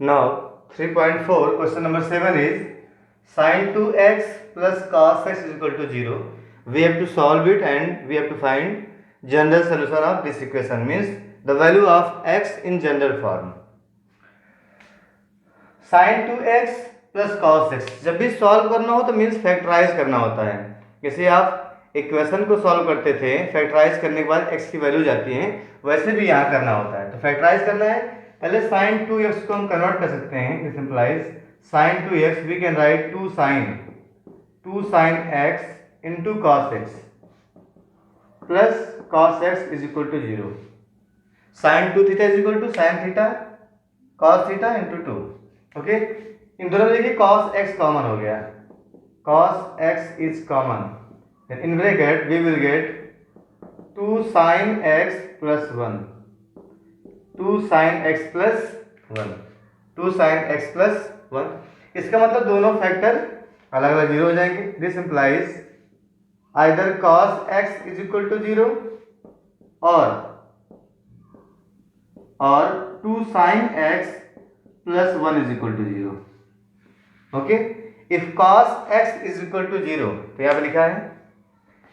Now 3.4 question number 7 is sin 2x plus cos x is equal to 0. We have to solve it and we have to find general solution of this equation, means the value of x in general form. sin 2x plus cos x जब भी solve करना हो तो means factorise करना होता है। जैसे आप इक्वेशन को सॉल्व करते थे, फैक्टराइज करने के बाद x की वैल्यू जाती है, वैसे भी यहाँ करना होता है। तो फैक्टराइज करना है, पहले sin 2x को हम कन्वर्ट कर सकते हैं। This implies sin 2x we can write 2 sin x into cos x plus cos x is equal to 0। sin 2 theta is equal to sin theta cos theta into 2। Okay, इन दोनों में देखिए cos x common हो गया, cos x is common, in bracket we will get 2 sin x plus 1, 2 sin x plus 1, 2 sin x plus 1। इसका मतलब दोनों factor अलग अलग जीरो हो जाएंगे। This implies either cos x is equal to 0 और 2 sin x plus 1 is equal to 0। Okay, if cos x is equal to 0 तो यहाँ पे लिखा है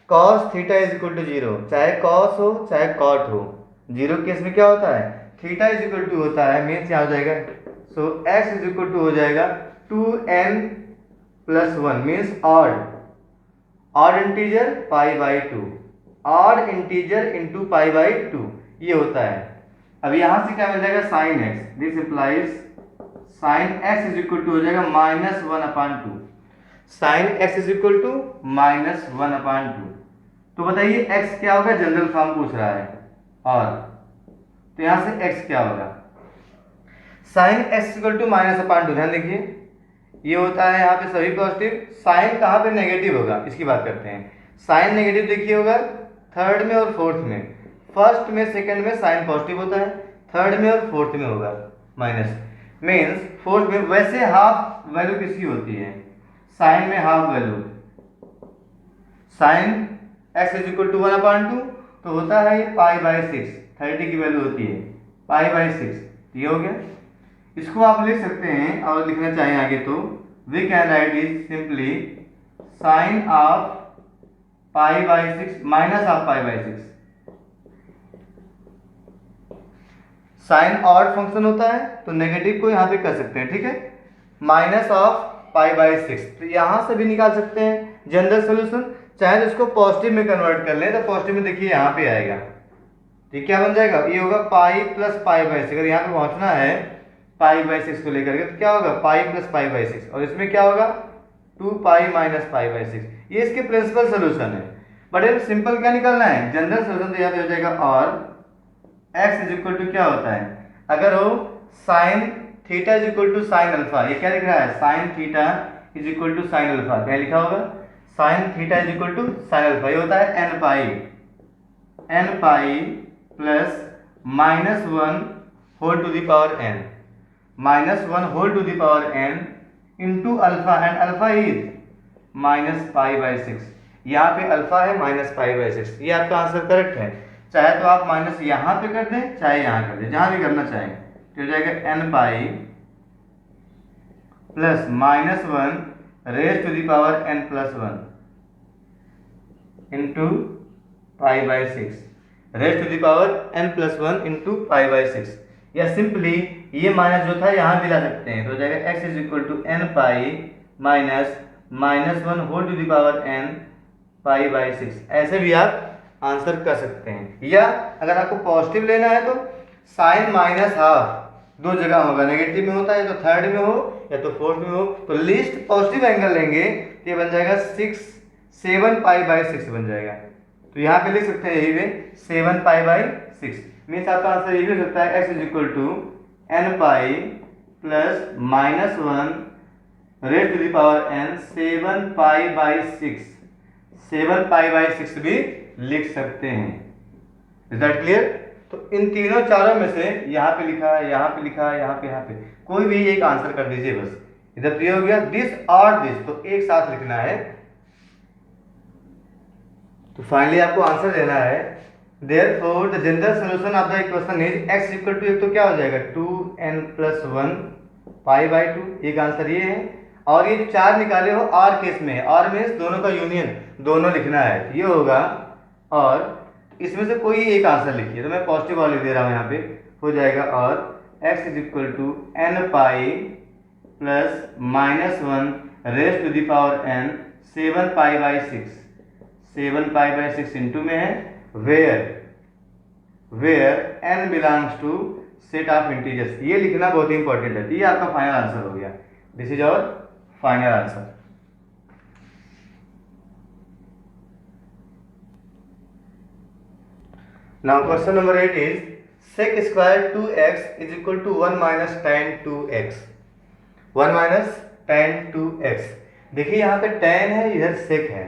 cos theta is equal to 0, चाहे cos हो चाहे cot हो, 0 केस में क्या होता है थीटा इज इक्वल टू होता है, मीन्स यहाँ हो जाएगा, सो x इज इक्वल टू हो जाएगा 2n plus 1, means odd integer pi by 2, odd integer into pi by 2 ये होता है। अब यहाँ से क्या मिल जाएगा sin x, this implies sin x is equal to हो जाएगा -1/2, sin x is equal to -1/2। तो बताइए x क्या होगा, जनरल फॉर्म पूछ रहा है, और तो यहां से x क्या होगा, sin x इक्वल टू -1/2। ध्यान देखिए ये होता है यहाँ पे सभी पॉजिटिव, साइन कहाँ पे नेगेटिव होगा इसकी बात करते हैं। साइन नेगेटिव देखिए होगा थर्ड में और फोर्थ में, फर्स्ट में सेकंड में साइन पॉजिटिव होता है, थर्ड में और फोर्थ में होगा माइनस, मीन्स फोर्थ में। वैसे हाफ वैल्यू किसकी होती है, साइन में half value, sine x is equal to 1/2 तो होता है ये π/6, 30 की वैल्यू होती है π/6। ये हो गया, इसको आप लिख सकते हैं और लिखना चाहें आगे तो we can write is simply sine of π/6 minus of π/6। Sine odd function होता है तो नेगेटिव को यहाँ पे कर सकते हैं, ठीक है, माइनस ऑफ π/6। तो यहाँ से भी निकाल सकते हैं जनरल सोल्यूशन, चाहे तो इसको पॉजिटिव में कन्वर्ट कर लें तो पॉजिटिव में देखिए यहाँ पे आएगा, तो क्या बन जाएगा, ये होगा पाई प्लस π/6। अगर यहाँ पे पहुँचना है π/6 को लेकर के तो क्या होगा पाई प्लस π/6, और इसमें क्या होगा 2π माइनस π/6। ये इसके प्रिंसिपल सोल्यूशन है, बट ये सिंपल क्या निकलना है जनरल सोल्यूशन, तो यहाँ पे हो जाएगा और x इज इक्वल टू क्या होता है, अगर हो sine theta is equal to sine alpha, ये क्या लिख रहा है sine theta is equal to sine alpha, क्या लिखा होगा sine theta is equal to sine alpha, ये होता है n pi plus -1 whole to the power n, -1 whole to the power n into alpha, and alpha is -π/6। यहाँ पे alpha है -π/6, ये आपका आंसर करेक्ट है। चाहे तो आप माइनस यहाँ पे कर दें चाहे यहाँ कर दें, जहाँ भी करना चाहें, तो हो जाएगा n pi plus -1 raise to the power n plus 1 into π/6, raise to the power n plus 1 into π/6, या सिंपली ये माइनस जो था यहाँ भी ला सकते हैं, तो हो जाएगा x is equal to n pi minus -1 whole to the power n π/6। ऐसे भी आप आंसर कर सकते हैं, या अगर आपको पॉजिटिव लेना है तो साइन माइनस हाफ दो जगह होगा, नेगेटिव में होता है तो थर्ड में हो या तो फोर्थ में हो, तो लीस्ट पॉजिटिव एंगल लेंगे तो ये बन जाएगा 7π/6 बन जाएगा। तो यहाँ पे लिख सकते हैं यही वे 7π/6, मीन्स आपका आंसर ये भी हो सकता है x is equal to n pi plus -1 raise to the power n 7π/6, 7π/6 भी लिख सकते हैं। Is that clear? तो इन तीनों चारों में से यहाँ पे लिखा है, यहाँ पे लिखा है, यहाँ पे कोई भी एक आंसर कर दीजिए बस। इधर तो ये हो गया दिस और दिस, तो एक साथ लिखना है। तो फाइनली आपको आंसर देना है Therefore, the general solution of the equation is x equal to, एक तो क्या हो जाएगा 2n plus 1 π/2, एक आंसर ये है। और ये जो 4 निकाले हो और केस में, और मीन्स दोनों का यूनियन, दोनों लिखना है, ये होगा। और इसमें से कोई एक आंसर लिखिए, तो मैं पॉजिटिव वाला लिख दे रहा हूँ यहाँ पे, हो जाएगा। और x is equal to n pi plus -1 raise to the power n 7π/6, 7π/6 into में है where n belongs to set of integers. ये लिखना बहुत ही इंपॉर्टेंट है। ये आपका फाइनल आंसर हो गया। This is our final answer. Now question number 8 is sec square 2x is equal to 1 minus tan 2x, 1 minus tan 2x। देखिए यहाँ पे tan है, इधर sec है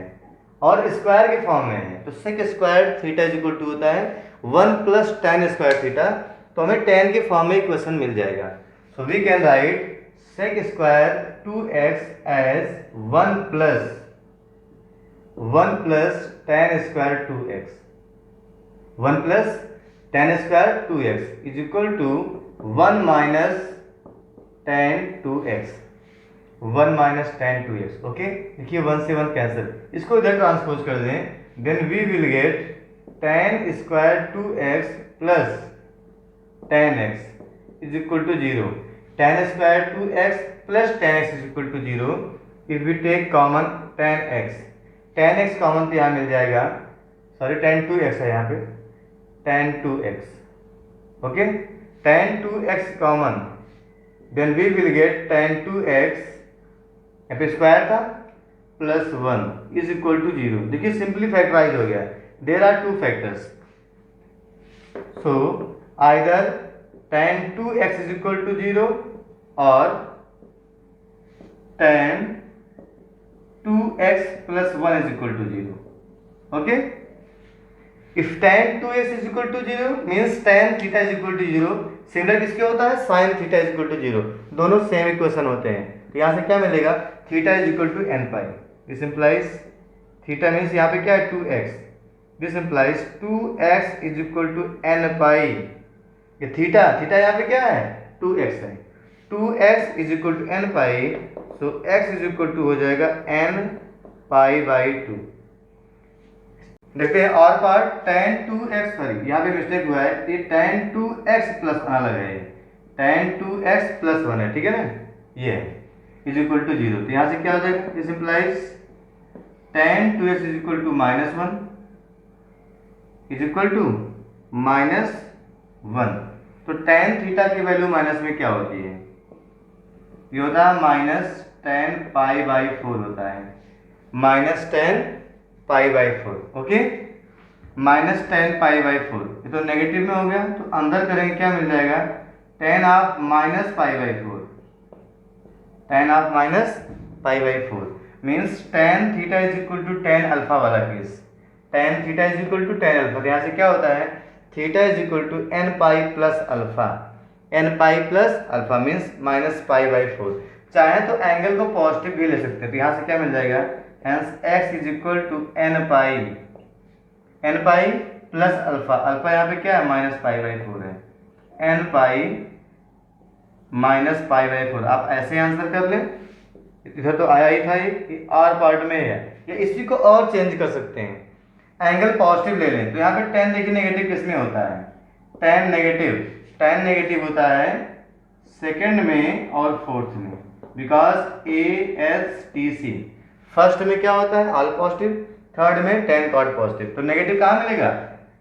और स्क्वायर के फॉर्म में है, तो sec square theta is equal to होता है 1 प्लस tan स्क्वायर थीटा। तो हमें tan के फॉर्म में इक्वेशन मिल जाएगा। So we can write sec square 2x as 1 plus tan square 2x, 1 plus tan square 2x is equal to 1 minus tan 2x, 1 minus tan 2x। Okay, देखिए 1 से 1 cancel, इसको इधर ट्रांसपोज कर दें, then we will get tan square 2x plus tan x is equal to 0। tan square 2x plus tan x is equal to 0। If we take common tan x common तो यहाँ मिल जाएगा, sorry tan 2x है यहाँ पे, tan 2x। Okay, tan 2x common, then we will get tan 2x, यहाँ पे square था, plus 1 is equal to 0। देखिए सिंपली फैक्टराइज हो गया। There are 2 factors, so either tan 2x is equal to 0 और tan 2x plus 1 is equal to 0। Okay, if tan 2x is equal to 0 means tan theta is equal to 0। Similar किसके होता है, sin theta is equal to 0। दोनों same equation होते हैं। तो यहाँ से क्या मिलेगा, theta is equal to n pi। This implies theta means यहाँ पे क्या है 2x, this implies 2x is equal to n pi। ये theta यहाँ पे क्या है 2x है, 2x is equal to n pi, so x is equal to हो जाएगा n pi/2। देखते हैं और पार्ट tan 2x, सॉरी यहाँ पे मिस्टेक हुआ है, ये tan 2x प्लस बना लगा है, tan 2x प्लस 1 है, ठीक है ना, ये है इज इक्वल टू 0। तो यहाँ से क्या हो जाएगा, this implies tan 2x is equal to -1 is equal to -1। तो tan थीटा की वैल्यू माइनस में क्या होती है, ये होता है -tan π/4 होता है, -tan π/4। ओके, -tan π/4, ये तो नेगेटिव में हो गया, तो अंदर करेंगे क्या मिल जाएगा, tan of -π/4, tan of -π/4 means tan theta is equal to tan alpha वाला case, tan theta is equal to tan alpha. तो यहाँ से क्या होता है, theta is equal to n pi plus alpha, n pi plus alpha means -π/4। चाहे तो angle को पॉजिटिव भी ले सकते हैं, तो यहाँ से क्या मिल जाएगा, hence x is equal to n pi plus alpha, alpha यहाँ पे क्या है -π/4 है, n पाई -π/4। आप ऐसे आंसर कर ले, इधर तो आया ही था, ये आर पार्ट में है, या इसी को और चेंज कर सकते हैं, एंगल पॉजिटिव ले लें। तो यहाँ पे tan देखिए नेगेटिव किसमें होता है, tan नेगेटिव होता है सेकंड में और फोर्थ में, बिकॉज ASTC फर्स्ट में क्या होता है ऑल पॉजिटिव, थर्ड में tan कॉट पॉजिटिव। तो नेगेटिव कहाँ मिलेगा,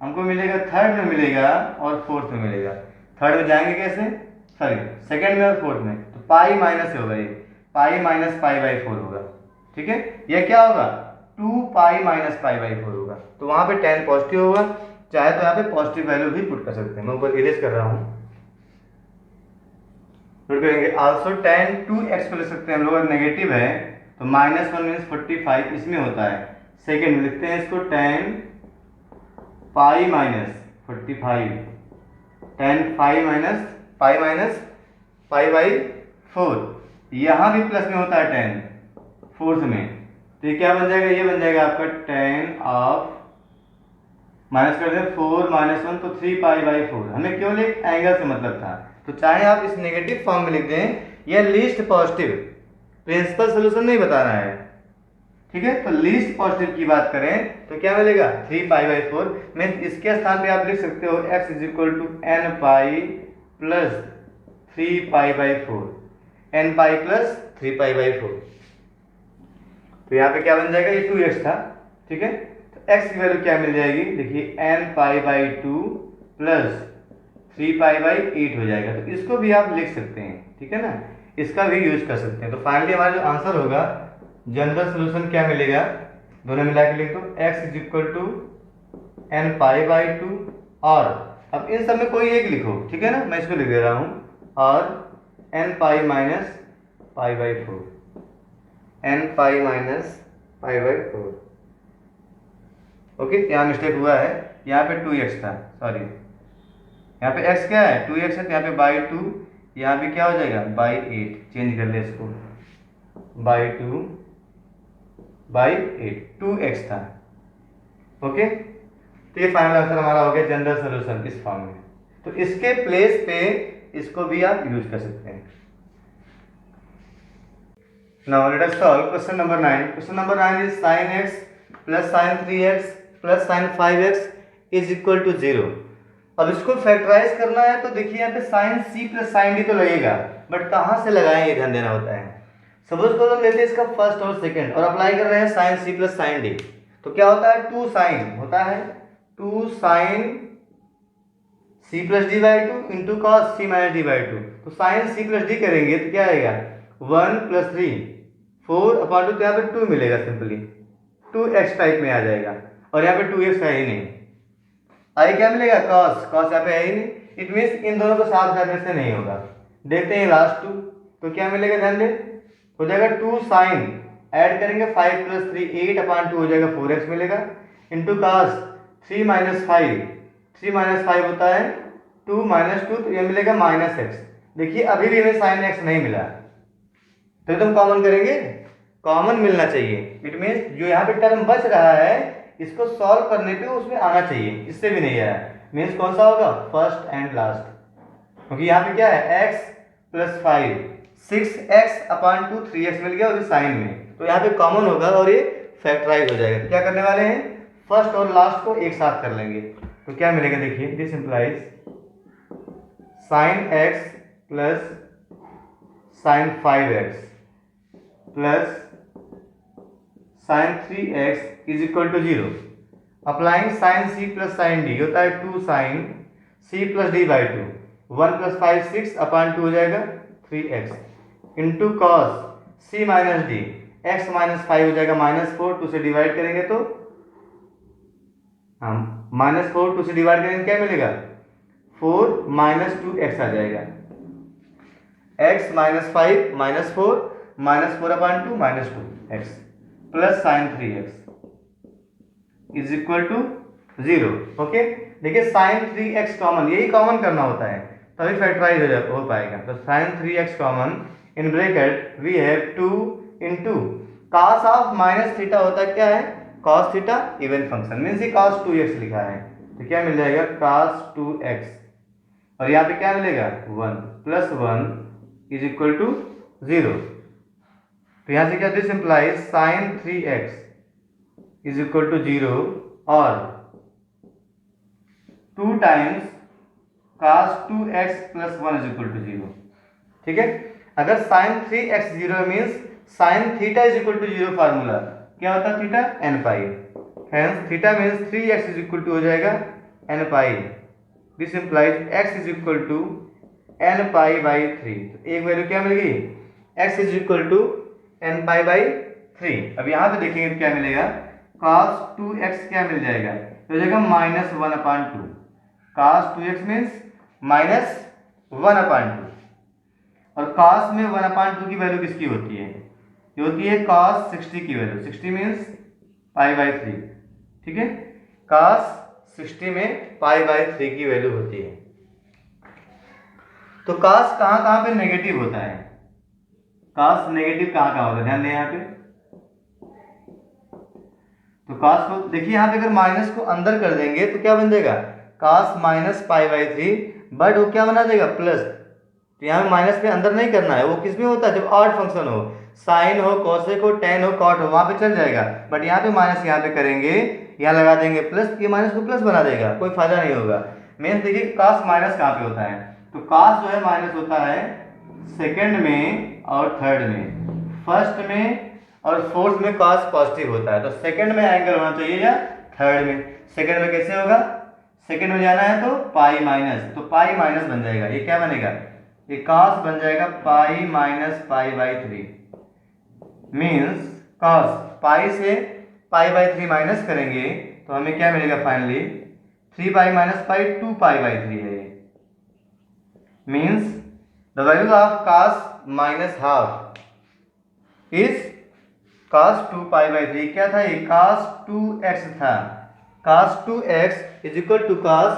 हमको मिलेगा थर्ड में मिलेगा और फोर्थ में मिलेगा। थर्ड में जाएंगे कैसे, सॉरी सेकंड में और फोर्थ में, तो पाई माइनस होगा, ये पाई -π/4 होगा, ठीक है। ये क्या होगा 2 पाई -π/4 होगा, तो वहां पे tan पॉजिटिव होगा। चाहे तो यहाँ पे पॉजिटिव वैल्यू भी पुट कर सकते हैं, मैं ऊपर इरेज कर रहा हूँ, पुट करेंगे। आल्सो tan 2x को ले सकते हैं हम लोग, नेगेटिव है तो -1 मीन्स 45 इसमें होता है। सेकेंड में लिखते हैं इसको tan पाई -45, tan पाई -π/4, यहाँ भी प्लस में होता है tan फोर्थ में, तो ये क्या बन जाएगा, ये बन जाएगा आपका tan ऑफ, माइनस कर दें 4 -1 तो 3π/4। हमें केवल एक एंगल से मतलब था, तो चाहे आप इस नेगेटिव फॉर्म में लिख दें या लीस्ट पॉजिटिव, प्रिंसिपल सोल्यूशन नहीं बताना है, ठीक है। तो लीस्ट पॉजिटिव की बात करें तो क्या मिलेगा 3π/4 में इसके स्थान पे आप लिख सकते हो x is equal to n pi plus 3π/4, n pi plus 3π/4। तो यहाँ पे क्या बन जाएगा, ये 2x था, ठीक है। तो x की वैल्यू क्या मिल जाएगी, देखिए nπ/2 प्लस 3π/8 हो जाएगा। तो इसको भी आप लिख सकते हैं, ठीक है ना, इसका भी यूज कर सकते हैं। तो फाइनली हमारा जो आंसर होगा, जनरल सोल्यूशन क्या मिलेगा, दोनों मिला के लिख दो x is equal to nπ/2 और अब इन सब में कोई एक लिखो, ठीक है ना, मैं इसको लिख दे रहा हूँ, और nπ minus π/4, nπ minus π/4। Okay, यहाँ मिस्टेक हुआ है, यहाँ पे 2x था, सॉरी, यहाँ पे x क्या है 2x है, तो यहाँ पे /2, यहाँ पे क्या हो जाएगा /8, चेंज कर ले इसको, /2/8, 2x था। ओके, तो ये फाइनल आंसर हमारा हो गया जनरल सोल्यूशन इस फॉर्म में। तो इसके प्लेस पे इसको भी आप यूज कर सकते हैं। Now let us solve question number 9। Question number 9 is sin x plus sin 3x plus sin 5x is equal to 0। अब इसको फैक्टराइज करना है तो देखिए यहाँ पे sin c plus sin d तो लगेगा, बट कहाँ से लगाएं ये ध्यान देना होता है। सपोज को हम लेते हैं इसका फर्स्ट और सेकंड और अप्लाई कर रहे हैं sin c plus sin d, तो क्या होता है 2 sin होता है 2 sin c plus d/2 into cos c minus d/2। तो sin c प्लस d करेंगे तो क्या आएगा 1 प्लस 3 4/2, तो यहाँ पे 2 मिलेगा, सिंपली 2x टाइप में आ जाएगा, और यहाँ पे 2x है ही नहीं। आई क्या मिलेगा cos यहाँ पे है ही नहीं, इट मीन्स इन दोनों को साफ करने से नहीं होगा। देखते हैं लास्ट 2, तो क्या मिलेगा, ध्यान दे, हो जाएगा 2 sin, ऐड करेंगे 5 प्लस 3 8/2 हो जाएगा 4x मिलेगा, इंटू cos 3 माइनस 5, 3 माइनस 5 होता है 2 माइनस 2, तो ये मिलेगा -x। देखिए अभी भी हमें sin x नहीं मिला, तो एकदम कॉमन करेंगे, कॉमन मिलना चाहिए। इट मीन्स जो यहाँ पे टर्म बच रहा है इसको सॉल्व करने पे उसमें आना चाहिए, इससे भी नहीं आया, मीन्स कौन सा होगा फर्स्ट एंड लास्ट, क्योंकि यहाँ पे क्या है x प्लस 5 6x/2 3x मिल गया और साइन में, तो यहाँ पे कॉमन होगा और ये फैक्टराइज हो जाएगा। क्या करने वाले हैं, फर्स्ट और लास्ट को एक साथ कर लेंगे, तो क्या मिलेगा, देखिए this implies sin x plus sin 5x plus sin 3x is equal to 0। Applying sin c plus sin d होता है 2 sin c plus d/2, 1 plus 5 6/2 हो जाएगा 3x, into cos c minus d, x minus 5 हो जाएगा -4, 2 से divide करेंगे तो हम -4 2 से डिवाइड करेंगे क्या मिलेगा 4 माइनस 2x आ जाएगा, x minus 5 -4 -4/2 -2x plus sin 3x is equal to 0। Okay, देखिए sin 3x कॉमन, यही कॉमन करना होता है तभी फैक्टराइज हो पाएगा। तो sin 3x common, in bracket we have 2 into cos of minus theta होता है क्या है cos theta, even function means ये cos 2x लिखा है, तो क्या मिल जाएगा cos 2x, और यहाँ पे क्या मिलेगा 1 प्लस 1 इज इक्वल टू 0। तो यहाँ से क्या, this implies sin 3x is equal to 0 और 2 times cos 2x plus 1 is equal to 0। ठीक है, अगर sin 3x 0 means sin theta is equal to 0 formula क्या होता है theta n pi, hence theta means 3x is equal to हो जाएगा n pi, this implies x is equal to n pi. तो एक वैल्यू क्या मिल गई x is equal to n pi. अब यहाँ पे देखेंगे क्या मिलेगा cos 2x क्या मिल जाएगा, तो हो जाएगा -1/2, cos 2x मीन्स -1/2, और cos में 1/2 की वैल्यू किसकी होती है, ये होती है cos 60 की वैल्यू, 60 मीन्स पाई/3। ठीक है, cos 60 में पाई/3 की वैल्यू होती है। तो cos कहाँ पे नेगेटिव होता है, cos नेगेटिव कहाँ होता है, ध्यान दें यहाँ पे। तो cos को देखिए यहाँ पे अगर माइनस को अंदर कर देंगे तो क्या बन जाएगा cos -पाई/3, बट वो क्या बना देगा प्लस, तो यहाँ पे माइनस पे अंदर नहीं करना है, वो किस में होता है जब ऑड फंक्शन हो, साइन हो, कोसेक हो, टेन हो, कॉट हो, वहाँ पे चल जाएगा। बट यहाँ पे माइनस यहाँ पे करेंगे, यहाँ लगा देंगे प्लस, ये माइनस को प्लस बना देगा, कोई फायदा नहीं होगा। मीन्स देखिए कॉस माइनस कहाँ पे होता है, तो कॉस जो है माइनस होता है सेकंड में और थर्ड में, फर्स्ट में और फोर्थ में कॉस पॉजिटिव होता है। तो सेकंड में एंगल होना चाहिए या थर्ड में। सेकंड में कैसे होगा, सेकंड में जाना है तो पाई माइनस, तो पाई माइनस बन जाएगा, ये क्या बनेगा, ये कॉस बन जाएगा पाई minus pi by 3। Means cos pi से पाई बाई 3 माइनस करेंगे तो हमें क्या मिलेगा finally, 3 pi minus pi 2 pi by 3 है। Means the value of cos minus half is cos 2 pi by 3। क्या था ये, cos 2x था, cos 2x is equal to cos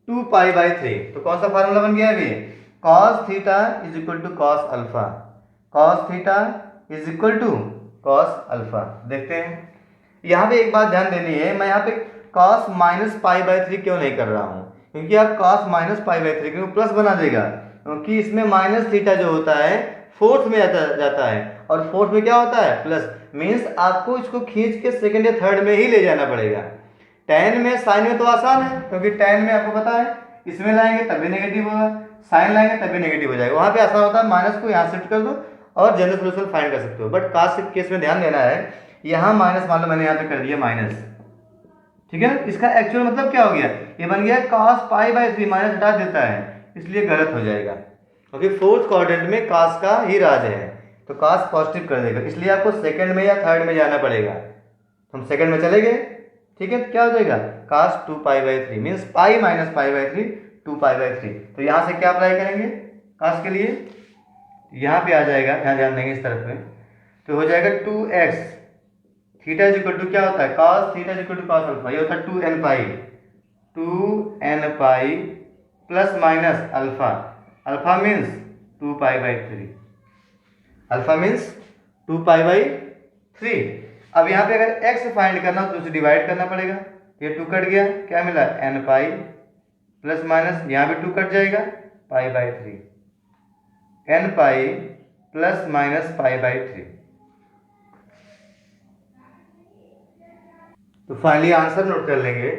2 pi by 3। तो कौन सा फार्मूला बन गया अभी, cos theta is equal to cos alpha, cos theta is equal to cos alpha. देखते हैं यहाँ पे एक बात ध्यान देनी है, मैं यहाँ पे cos माइनस पाई बाई 3 क्यों नहीं कर रहा हूँ, क्योंकि आप cos माइनस पाई बाई 3 क्योंकि प्लस बना देगा, क्योंकि इसमें माइनस थीटा जो होता है फोर्थ में जाता है और फोर्थ में क्या होता है प्लस। मीन्स आपको इसको खींच के सेकंड या थर्ड में ही ले जाना पड़ेगा। टेन में साइन में तो आसान है, क्योंकि टेन में आपको पता है इसमें लाएंगे तब भी नेगेटिव होगा, साइन लाएंगे तब भी नेगेटिव हो जाएगा, वहां पे आसान होता है माइनस को यहाँ शिफ्ट कर दो और जनरल सोल्यूशन फाइंड कर सकते हो। बट कास्ट के केस में ध्यान देना है, यहाँ माइनस मान लो मैंने यहाँ पे कर दिया माइनस, ठीक है, इसका एक्चुअल मतलब क्या हो गया, ये बन गया cos पाई बाई 3, माइनस हटा देता है इसलिए गलत हो जाएगा, क्योंकि फोर्थ क्वाड्रेंट में cos का ही राज है, तो cos पॉजिटिव कर देगा, इसलिए आपको सेकंड में या थर्ड में जाना पड़ेगा। हम सेकंड में चले गए, ठीक है, क्या हो जाएगा cos 2 pi by 3 means pi minus pi by 3 2 pi by 3। तो यहाँ से क्या अप्लाई करेंगे cos के लिए, यहाँ पे आ जाएगा, यहाँ ध्यान देंगे इस तरफ में, तो हो जाएगा 2x theta is equal to क्या होता है cos theta is equal to cos alpha, ये होता है 2n pi plus minus alpha, alpha means 2 pi by 3, alpha means 2 pi by 3। अब यहाँ पे अगर x फाइंड करना तो उसे डिवाइड करना पड़ेगा, ये 2 कट गया, क्या मिला n पाई प्लस माइनस यहाँ भी 2 कट जाएगा pi by 3, n pi plus minus pi by 3। तो फाइनली आंसर नोट कर लेंगे।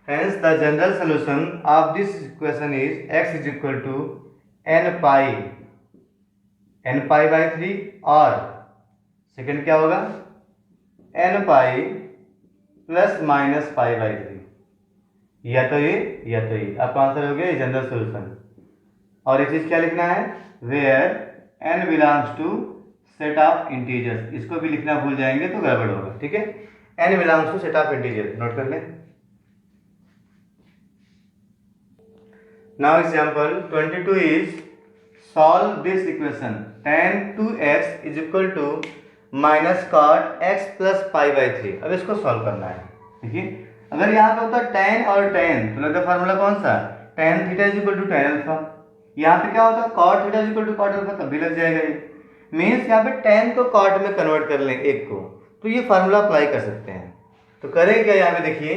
Hence the general solution of this equation is x is equal to n pi by 3 और second क्या होगा n pi plus minus pi by 3, या तो ये या तो ये, आपका आंसर हो गया जनरल सोल्यूशन। और एक चीज क्या लिखना है, where n belongs to set of integers, इसको भी लिखना भूल जाएंगे तो गड़बड़ होगा, ठीक है, n belongs to set of integer, note कर लें। Now example 22 is solve this equation tan 2x is equal to minus cot x plus pi by 3। अब इसको सॉल्व करना है। देखिए अगर यहाँ पे होता tan और tan तो लगता फार्मूला कौन सा, tan theta is equal to tan alpha, यहाँ पे क्या होता cot theta is equal to cot alpha, तब भी लग जाएगा ये। मीन्स यहाँ पे tan को cot में कन्वर्ट कर लें एक को, तो ये फार्मूला अप्लाई कर सकते हैं। तो करें क्या, यहाँ पे देखिए,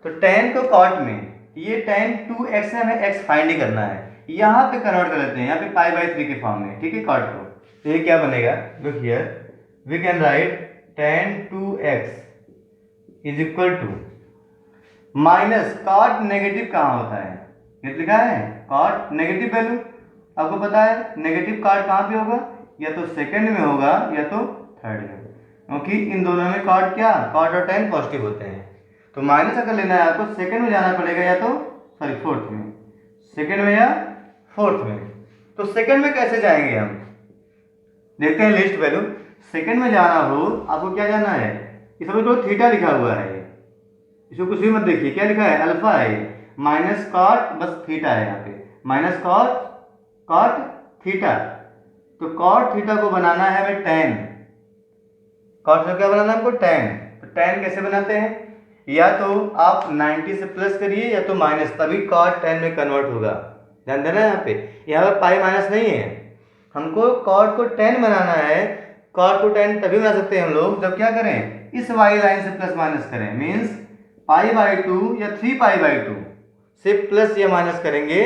तो tan को cot में, ये tan 2x है, हमें x फाइंड ही करना है, यहाँ पे कन्वर्ट कर लेते हैं, यहाँ पे पाई बाई 3 के फॉर्म में, ठीक है, कॉट को। तो ये क्या बनेगा, look here, we can write tan 2x is equal to minus cot negative कहाँ होता है, ये लिखा है कॉट नेगेटिव वैल्यू, आपको पता है नेगेटिव कॉट कहाँ पे होगा, या तो सेकंड में होगा या तो थर्ड में, क्योंकि इन दोनों में कॉट क्या, कॉट और tan पॉजिटिव होते हैं। तो माइनस अगर लेना है आपको सेकंड में जाना पड़ेगा या तो सॉरी फोर्थ में, सेकंड में या फोर्थ में। तो सेकंड में कैसे जाएंगे हम, देखते हैं लिस्ट वैल्यू। सेकंड में जाना हो आपको क्या जाना है, इसमें तो थीटा लिखा हुआ है, इसको कुछ भी मत देखिए, क्या लिखा है अल्फा है, माइनस कॉट बस थीटा है, यहाँ पे माइनस कॉट थीटा। तो कॉट थीटा को बनाना है हमें tan, कॉट थीटा क्या बनाना है हमको tan। तो tan कैसे बनाते हैं, या तो आप 90 से प्लस करिए या तो माइनस, तभी कॉट tan में कन्वर्ट होगा। ध्यान देना यहाँ पे पाई माइनस नहीं है, हमको कॉट को tan बनाना है। कॉट को tan तभी बना सकते हैं हम लोग जब क्या करें, इस वाई लाइन से प्लस माइनस करें, मीन्स पाई बाई 2 या 3 पाई बाई 2 से प्लस या माइनस करेंगे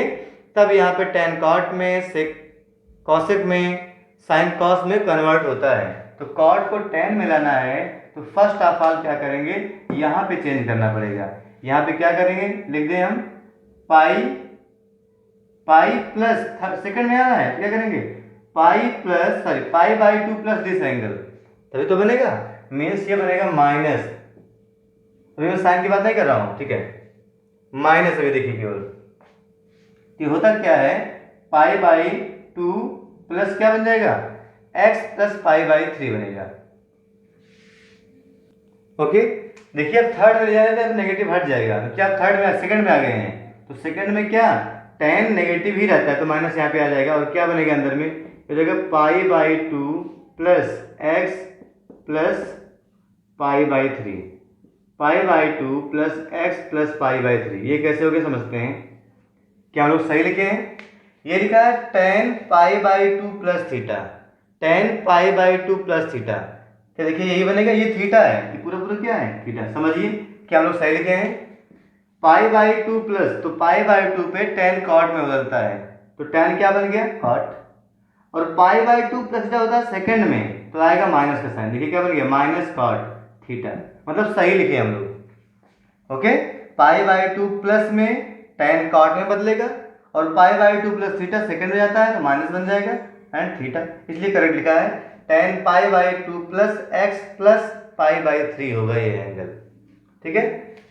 तब यहाँ पे tan cot में, sec cosec में, sin cos में कन्वर्ट होता है। तो cot को tan में लाना है तो फर्स्ट ऑफ ऑल क्या करेंगे, यहाँ पे चेंज करना पड़ेगा। यहाँ पे क्या करेंगे, लिख दें हम पाई प्लस, सेकंड में आना है, क्या करेंगे पाई बाई 2 प्लस दिस एंगल, तभी तो बनेगा। मीन्स ये बनेगा माइनस, अभी मैं साइन की बात नहीं कर रहा हूँ, ठीक है, माइनस अभी देखिए केवल। तो होता क्या है, पाई बाई 2 प्लस क्या बन जाएगा, x प्लस पाई बाई 3 बनेगा। ओके, देखिए अब थर्ड में जाए तो नेगेटिव हट जाएगा, तो क्या थर्ड में, सेकंड में आ गए हैं, तो सेकंड में क्या tan नेगेटिव ही रहता है, तो माइनस यहाँ पे आ जाएगा और क्या बनेगा अंदर में, हो जाएगा pi by 2 plus x plus pi by 3, pi by 2 plus x plus pi by 3। ये कैसे हो गया समझते हैं, क्या हम लोग सही लिखे हैं, ये लिखा है tan pi by 2 plus theta, tan pi by 2 plus theta, क्या देखिए यही बनेगा, ये थीटा है, ये पूरा पूरा क्या है थीटा, समझिए क्या हम लोग सही लिखे हैं। पाई बाई 2 प्लस, तो पाई बाई 2 पे tan cot में बदलता है, तो tan क्या बन गया cot, और पाई बाई 2 प्लस क्या होता है सेकंड में, तो आएगा माइनस का साइन, देखिए क्या बन गया माइनस cot थीटा, मतलब सही लिखे हम लोग। ओके, पाई बाई 2 प्लस में tan cot में बदलेगा और पाई बाई 2 प्लस थीटा सेकंड में जाता है तो माइनस बन जाएगा एंड थीटा, इसलिए करेक्ट लिखा है tan pi by 2 plus x plus pi by 3 होगा ये एंगल। ठीक है,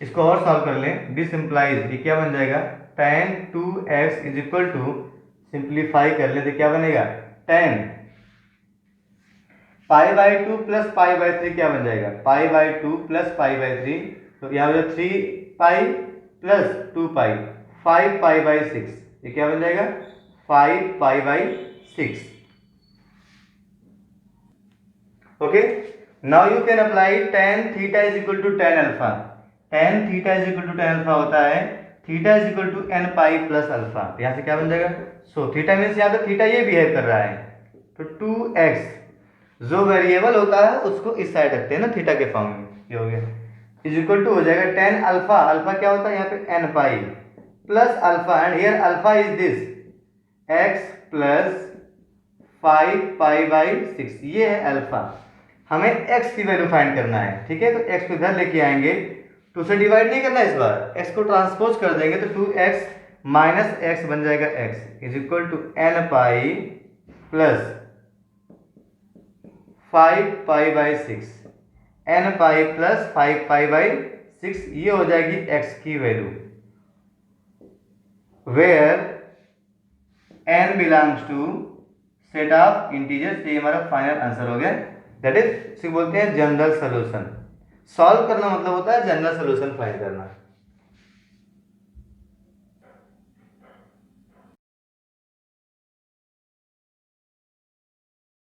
इसको और सॉल्व कर लें, दिस इम्प्लाइज, ये क्या बन जाएगा tan 2x is equal to, simplify कर ले तो क्या बनेगा tan pi by 2 plus pi by 3, क्या बन जाएगा pi by 2 plus pi by 3, तो यहाँ हो जाएगा 3 pi plus 2 pi, 5 pi by 6, ये क्या बन जाएगा 5 pi by 6। Okay, now you can apply tan theta is equal to tan alpha, tan theta is equal to tan alpha होता है theta is equal to n pi plus alpha, यहाँ से क्या बन जाएगा, सो थीटा मीन्स यहाँ पे theta ये बिहेव कर रहा है, तो 2x जो वेरिएबल होता है उसको इस साइड रखते हैं ना थीटा के फॉर्म में, ये हो गया इज इक्वल टू हो जाएगा tan अल्फा, अल्फा क्या होता है यहाँ पे n pi plus alpha, and here alpha is this x plus 5 pi by 6, ये है अल्फा। हमें x की वैल्यू फाइंड करना है, ठीक है, तो x को इधर लेके आएंगे, 2 से डिवाइड नहीं करना इस बार, x को ट्रांसपोज कर देंगे तो 2x माइनस x बन जाएगा x is equal to n pi plus 5 pi by 6, n pi plus 5 pi by 6, ये हो जाएगी x की value, where n belongs to set of integers. ये हमारा फाइनल आंसर हो गया, दैट इज इसे बोलते हैं जनरल सोल्यूशन। सॉल्व करना मतलब होता है जनरल सोल्यूशन फाइंड करना।